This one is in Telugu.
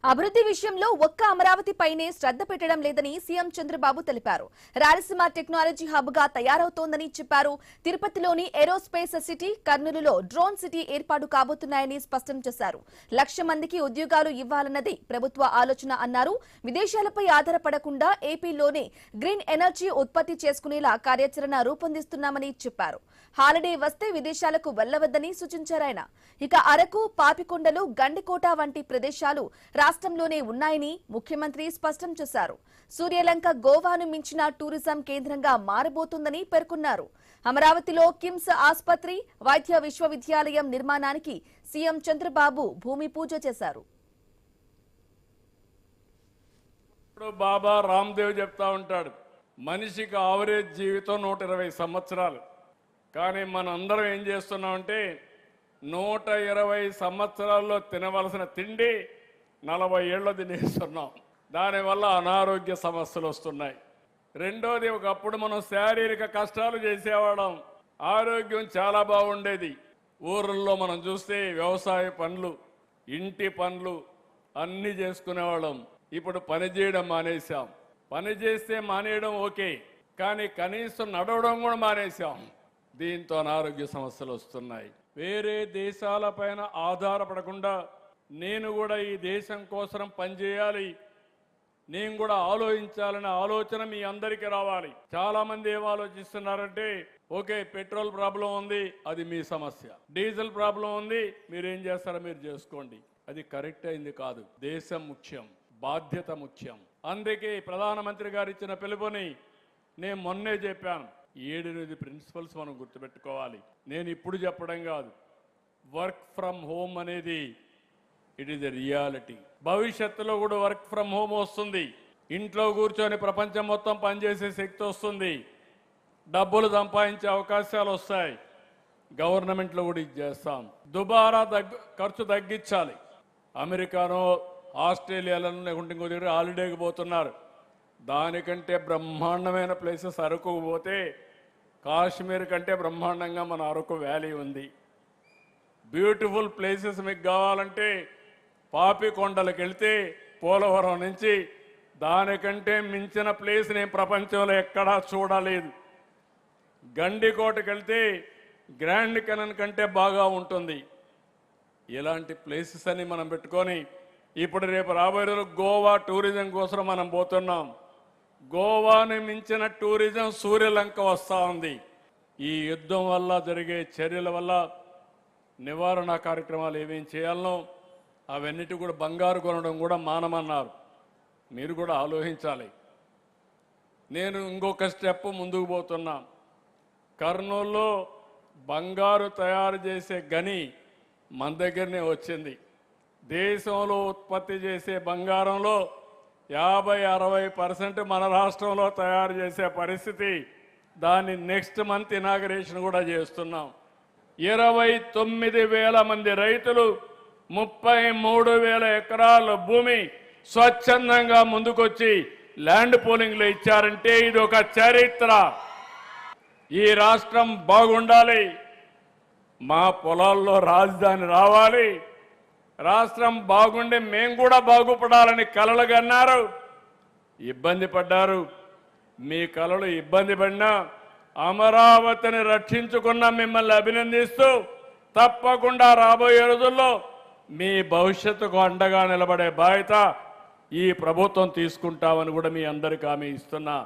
అభివృద్ధి విషయంలో ఒక్క అమరావతి పైనే శ్రద్ధ పెట్టడం లేదని సీఎం చంద్రబాబు తెలిపారు. రాయలసీమ టెక్నాలజీ హబ్ గా తయారవుతోందని చెప్పారు. తిరుపతిలోని ఏరోస్పేస్ సిటీ, కర్నూలులో డ్రోన్ సిటీ ఏర్పాటు కాబోతున్నాయని స్పష్టం చేశారు. 1,00,000 మందికి ఉద్యోగాలు ఇవ్వాలన్నది ప్రభుత్వ ఆలోచన అన్నారు. విదేశాలపై ఆధారపడకుండా ఏపీలోనే గ్రీన్ ఎనర్జీ ఉత్పత్తి చేసుకునేలా కార్యాచరణ రూపొందిస్తున్నామని చెప్పారు. హాలిడే వస్తే విదేశాలకు వెళ్లవద్దని సూచించారాయన. ఇక అరకు, పాపికొండలు, గండికోట వంటి ప్రదేశాలు రాష్ట్రంలోనే ఉన్నాయని ముఖ్యమంత్రి స్పష్టం చేశారు. సూర్యలంక గోవాను మించిన టూరిజం కేంద్రంగా మారబోతుందని పేర్కొన్నారు. అమరావతిలో కిమ్స్ ఆసుపత్రి, వైద్య విశ్వవిద్యాలయం నిర్మాణానికి సీఎం చంద్రబాబు భూమి పూజ చేశారు. బాబా రామ్దేవ్ చెప్తా ఉంటాడు, మనిషికి ఆవరేజ్ జీవితం 120 సంవత్సరాలు. కానీ మనందరం ఏం చేస్తున్నామంటే 120 సంవత్సరాల్లో తినవలసిన తిండి 40 ఏళ్ళు తినేస్తున్నాం. దానివల్ల అనారోగ్య సమస్యలు వస్తున్నాయి. రెండోది, ఒకప్పుడు మనం శారీరక కష్టాలు చేసేవాళ్ళం, ఆరోగ్యం చాలా బాగుండేది. ఊర్లలో మనం చూస్తే వ్యవసాయ పనులు, ఇంటి పనులు అన్నీ చేసుకునేవాళ్ళం. ఇప్పుడు పని చేయడం మానేశాం. పని చేస్తే మానేయడం ఓకే, కానీ కనీసం నడవడం కూడా మానేశాం. దీంతో అనారోగ్య సమస్యలు వస్తున్నాయి. వేరే దేశాలపైన ఆధారపడకుండా నేను కూడా ఈ దేశం కోసం పనిచేయాలి, నేను కూడా ఆలోచించాలనే ఆలోచన మీ అందరికీ రావాలి. చాలా మంది ఏం ఆలోచిస్తున్నారంటే, ఓకే పెట్రోల్ ప్రాబ్లం ఉంది, అది మీ సమస్య. డీజిల్ ప్రాబ్లం ఉంది, మీరేం చేస్తారో మీరు చేసుకోండి. అది కరెక్ట్ అయింది కాదు. దేశం ముఖ్యం, బాధ్యత ముఖ్యం. అందుకే ప్రధానమంత్రి గారు ఇచ్చిన పిలుపుని నేను మొన్నే చెప్పాను. 7 ప్రిన్సిపల్స్ మనం గుర్తుపెట్టుకోవాలి. నేను ఇప్పుడు చెప్పడం కాదు. వర్క్ ఫ్రమ్ హోమ్ అనేది ఇట్ ఈస్ ఎ రియాలిటీ. భవిష్యత్తులో కూడా వర్క్ ఫ్రమ్ హోమ్ వస్తుంది. ఇంట్లో కూర్చొని ప్రపంచం మొత్తం పనిచేసే శక్తి వస్తుంది. డబ్బులు సంపాదించే అవకాశాలు వస్తాయి. గవర్నమెంట్లో కూడా ఇది చేస్తాం. దుబారా ఖర్చు తగ్గించాలి. అమెరికానో, ఆస్ట్రేలియాలోనో లేకుంటే ఇంకో దగ్గర హాలిడేకి పోతున్నారు. దానికంటే బ్రహ్మాండమైన ప్లేసెస్ అరకు పోతే కాశ్మీర్ కంటే బ్రహ్మాండంగా మన అరకు వ్యాలీ ఉంది. బ్యూటిఫుల్ ప్లేసెస్ మీకు కావాలంటే పాపికొండలకు వెళ్తే పోలవరం నుంచి దానికంటే మించిన ప్లేస్ నేను ప్రపంచంలో ఎక్కడా చూడలేదు. గండికోటకు వెళ్తే గ్రాండ్ కెనన్ కంటే బాగా ఉంటుంది. ఇలాంటి ప్లేసెస్ అని మనం పెట్టుకొని ఇప్పుడు రేపు రాబోయే రోజులు గోవా టూరిజం కోసం మనం పోతున్నాం. గోవాని మించిన టూరిజం సూర్యలంక వస్తూ ఉంది. ఈ యుద్ధం వల్ల జరిగే చర్యల వల్ల నివారణ కార్యక్రమాలు ఏమేం చేయాలనో అవన్నిటి కూడా బంగారు కొనడం కూడా మానమన్నారు. మీరు కూడా ఆలోచించాలి. నేను ఇంకొక స్టెప్ ముందుకు పోతున్నా. కర్నూలులో బంగారు తయారు చేసే గని మన దగ్గరనే వచ్చింది. దేశంలో ఉత్పత్తి చేసే బంగారంలో 50-60% మన రాష్ట్రంలో తయారు చేసే పరిస్థితి. దాన్ని నెక్స్ట్ మంత్ ఇనాగరేషన్ కూడా చేస్తున్నాం. 29,000 మంది రైతులు 33,000 ఎకరాల భూమి స్వచ్ఛందంగా ముందుకొచ్చి ల్యాండ్ పూలింగ్లో ఇచ్చారంటే ఇది ఒక చరిత్ర. ఈ రాష్ట్రం బాగుండాలి, మా పొలాల్లో రాజధాని రావాలి, రాష్ట్రం బాగుండి మేము కూడా బాగుపడాలని కలలు కన్నారు. ఇబ్బంది పడ్డారు. మీ కలలు ఇబ్బంది పడినా అమరావతిని రక్షించుకున్న మిమ్మల్ని అభినందిస్తూ తప్పకుండా రాబోయే రోజుల్లో మీ భవిష్యత్తుకు అండగా నిలబడే బాధ్యత ఈ ప్రభుత్వం తీసుకుంటామని కూడా మీ అందరికీ హామీ ఇస్తున్నా.